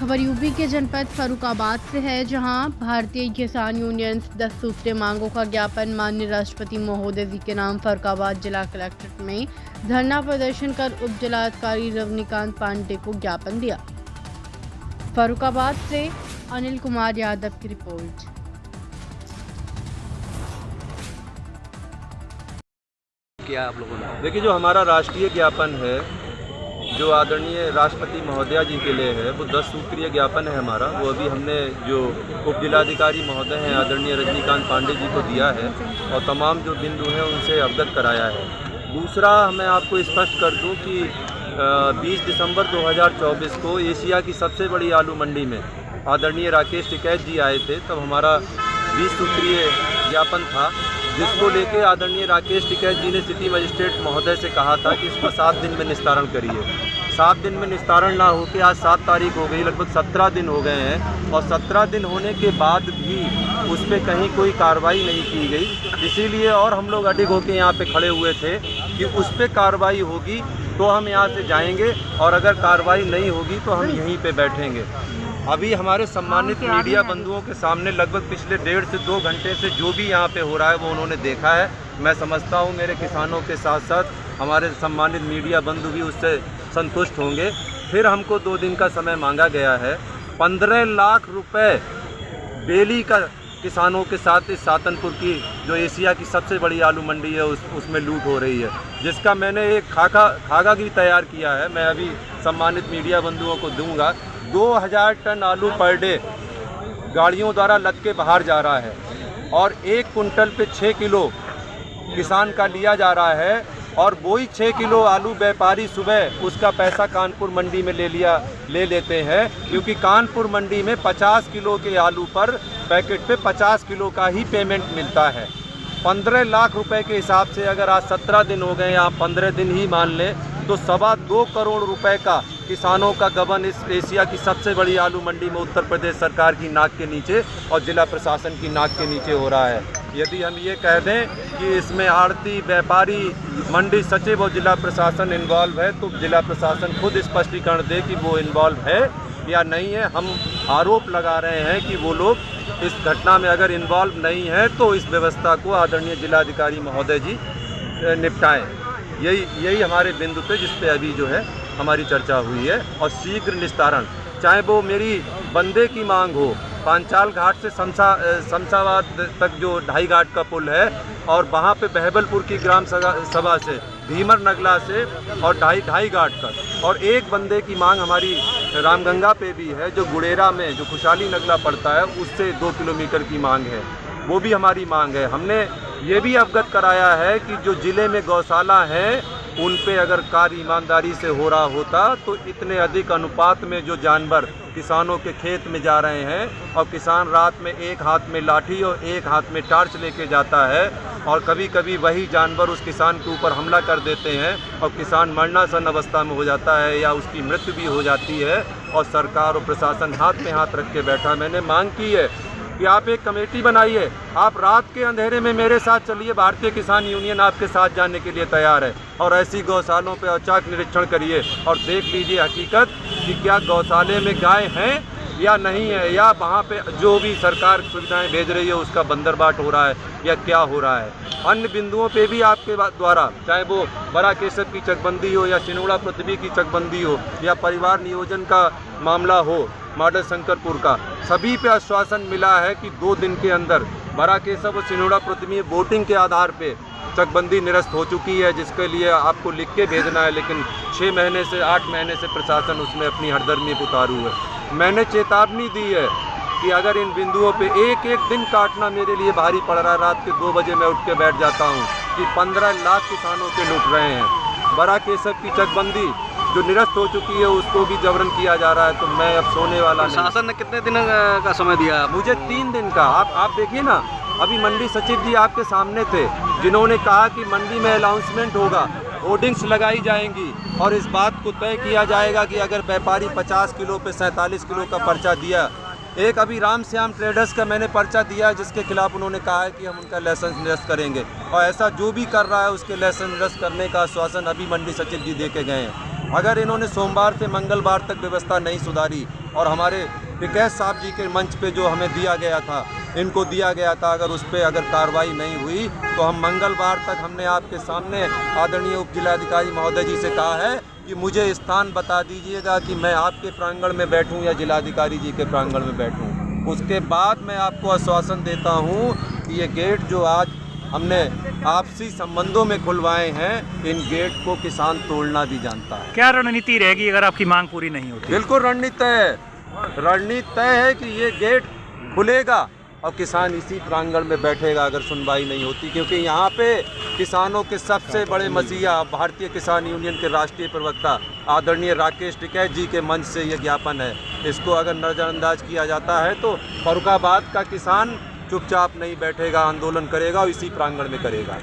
खबर यूपी के जनपद फर्रुखाबाद से है, जहां भारतीय किसान यूनियन 10 सूत्रीय मांगों का ज्ञापन माननीय राष्ट्रपति महोदय जी के नाम फर्रुखाबाद जिला कलेक्ट्रेट में धरना प्रदर्शन कर उप जिलाधिकारी रजनीकांत पांडे को ज्ञापन दिया। फर्रुखाबाद से अनिल कुमार यादव की रिपोर्ट। क्या आप लोगों ने देखिए, जो हमारा राष्ट्रीय ज्ञापन है जो आदरणीय राष्ट्रपति महोदया जी के लिए है, वो 10 सूत्रीय ज्ञापन है हमारा। वो अभी हमने जो उप जिलाधिकारी महोदय हैं आदरणीय रजनीकांत पांडे जी को दिया है और तमाम जो बिंदु हैं उनसे अवगत कराया है। दूसरा, मैं आपको स्पष्ट कर दूं कि 20 दिसंबर 2024 को एशिया की सबसे बड़ी आलू मंडी में आदरणीय राकेश टिकैत जी आए थे। तब हमारा 20 सूत्रीय ज्ञापन था, जिसको लेके आदरणीय राकेश टिकैत जी ने सिटी मजिस्ट्रेट महोदय से कहा था कि इसका 7 दिन में निस्तारण करिए। 7 दिन में निस्तारण ना होकर आज 7 तारीख हो गई, लगभग 17 दिन हो गए हैं और 17 दिन होने के बाद भी उस पर कहीं कोई कार्रवाई नहीं की गई। इसीलिए और हम लोग अडिग होकर यहाँ पे खड़े हुए थे कि उस पर कार्रवाई होगी तो हम यहाँ से जाएंगे और अगर कार्रवाई नहीं होगी तो हम यहीं पे बैठेंगे। अभी हमारे सम्मानित मीडिया बंधुओं के सामने लगभग पिछले 1.5 से 2 घंटे से जो भी यहाँ पे हो रहा है वो उन्होंने देखा है। मैं समझता हूँ मेरे किसानों के साथ साथ हमारे सम्मानित मीडिया बंधु भी उससे संतुष्ट होंगे। फिर हमको 2 दिन का समय मांगा गया है। 15 लाख रुपए डेली का किसानों के साथ इस सातनपुर की जो एशिया की सबसे बड़ी आलू मंडी है उसमें लूट हो रही है, जिसका मैंने एक खाका भी तैयार किया है। मैं अभी सम्मानित मीडिया बंधुओं को दूंगा। 2000 टन आलू पर डे गाड़ियों द्वारा लद के बाहर जा रहा है और 1 कुंटल पे 6 किलो किसान का लिया जा रहा है और वही 6 किलो आलू व्यापारी सुबह उसका पैसा कानपुर मंडी में ले लेते हैं, क्योंकि कानपुर मंडी में 50 किलो के आलू पर पैकेट पे 50 किलो का ही पेमेंट मिलता है। 15 लाख रुपए के हिसाब से अगर आज 17 दिन हो गए या 15 दिन ही मान लें तो 2.25 करोड़ रुपए का किसानों का गबन इस एशिया की सबसे बड़ी आलू मंडी में उत्तर प्रदेश सरकार की नाक के नीचे और जिला प्रशासन की नाक के नीचे हो रहा है। यदि हम ये कह दें कि इसमें आड़ती, व्यापारी, मंडी सचिव और जिला प्रशासन इन्वॉल्व है तो जिला प्रशासन खुद स्पष्टीकरण दे कि वो इन्वॉल्व है या नहीं है। हम आरोप लगा रहे हैं कि वो लोग इस घटना में अगर इन्वॉल्व नहीं है तो इस व्यवस्था को आदरणीय जिलाधिकारी महोदय जी निपटाएं। यही हमारे बिंदु पे जिस पे अभी जो है हमारी चर्चा हुई है। और शीघ्र निस्तारण, चाहे वो मेरी बंदे की मांग हो, पांचाल घाट से शमशाबाद तक जो 2.5 घाट का पुल है और वहाँ पे बहबलपुर की ग्राम सभा से भीमर नगला से और 2.5 घाट तक, और एक बंदे की मांग हमारी रामगंगा पे भी है जो गुड़ेरा में जो खुशहाली नगला पड़ता है उससे 2 किलोमीटर की मांग है, वो भी हमारी मांग है। हमने ये भी अवगत कराया है कि जो ज़िले में गौशाला हैं उन पे अगर कार्य ईमानदारी से हो रहा होता तो इतने अधिक अनुपात में जो जानवर किसानों के खेत में जा रहे हैं और किसान रात में एक हाथ में लाठी और एक हाथ में टार्च लेके जाता है और कभी कभी वही जानवर उस किसान के ऊपर हमला कर देते हैं और किसान मरणासन अवस्था में हो जाता है या उसकी मृत्यु भी हो जाती है और सरकार और प्रशासन हाथ में हाथ रख के बैठा। मैंने मांग की है कि आप एक कमेटी बनाइए, आप रात के अंधेरे में मेरे साथ चलिए, भारतीय किसान यूनियन आपके साथ जाने के लिए तैयार है और ऐसी गौशालों पे औचक निरीक्षण करिए और देख लीजिए हकीकत कि क्या गौशाले में गाय हैं या नहीं है, या वहाँ पे जो भी सरकार सुविधाएं भेज रही है उसका बंदरबाट हो रहा है या क्या हो रहा है। अन्य बिंदुओं पे भी आपके द्वारा, चाहे वो बड़ा केसर की चकबंदी हो या सिनोड़ा पृथ्वी की चकबंदी हो या परिवार नियोजन का मामला हो मॉडल शंकरपुर का, सभी पे आश्वासन मिला है कि 2 दिन के अंदर बड़ा केसर और सिनोड़ा पृथ्वी वोटिंग के आधार पे चकबंदी निरस्त हो चुकी है, जिसके लिए आपको लिख के भेजना है, लेकिन 6 महीने से 8 महीने से प्रशासन उसमें अपनी हरदर्मी उतारू है। मैंने चेतावनी दी है कि अगर इन बिंदुओं पे एक दिन काटना मेरे लिए भारी पड़ रहा है। रात के 2 बजे मैं उठ के बैठ जाता हूँ कि 15 लाख किसानों के लूट रहे हैं। बड़ा केसर की चकबंदी जो निरस्त हो चुकी है उसको भी जबरन किया जा रहा है, तो मैं अब सोने वाला नहीं। शासन ने कितने दिन का समय दिया? मुझे 3 दिन का। आप देखिए ना, अभी मंडी सचिव जी आपके सामने थे जिन्होंने कहा कि मंडी में अनाउंसमेंट होगा, होर्डिंग्स लगाई जाएंगी और इस बात को तय किया जाएगा कि अगर व्यापारी 50 किलो पे 47 किलो का पर्चा दिया। एक अभी राम श्याम ट्रेडर्स का मैंने पर्चा दिया जिसके खिलाफ उन्होंने कहा है कि हम उनका लाइसेंस निरस्त करेंगे और ऐसा जो भी कर रहा है उसके लाइसेंस निरस्त करने का आश्वासन अभी मंडी सचिव जी दे के गए हैं। अगर इन्होंने सोमवार से मंगलवार तक व्यवस्था नहीं सुधारी और हमारे विकास साहब जी के मंच पे जो हमें दिया गया था, इनको दिया गया था, अगर उस पर अगर कार्रवाई नहीं हुई तो हम मंगलवार तक, हमने आपके सामने आदरणीय उप जिलाधिकारी महोदय जी से कहा है कि मुझे स्थान बता दीजिएगा कि मैं आपके प्रांगण में बैठूं या जिलाधिकारी जी के प्रांगण में बैठूं। उसके बाद मैं आपको आश्वासन देता हूं कि ये गेट जो आज हमने आपसी संबंधों में खुलवाए हैं, इन गेट को किसान तोड़ना भी जानता है। क्या रणनीति रहेगी अगर आपकी मांग पूरी नहीं होती? बिल्कुल रणनीति तय है कि ये गेट खुलेगा और किसान इसी प्रांगण में बैठेगा अगर सुनवाई नहीं होती, क्योंकि यहाँ पे किसानों के सबसे बड़े मसीहा भारतीय किसान यूनियन के राष्ट्रीय प्रवक्ता आदरणीय राकेश टिकैत जी के मंच से ये ज्ञापन है। इसको अगर नज़रअंदाज किया जाता है तो फर्रुखाबाद का किसान चुपचाप नहीं बैठेगा, आंदोलन करेगा और इसी प्रांगण में करेगा।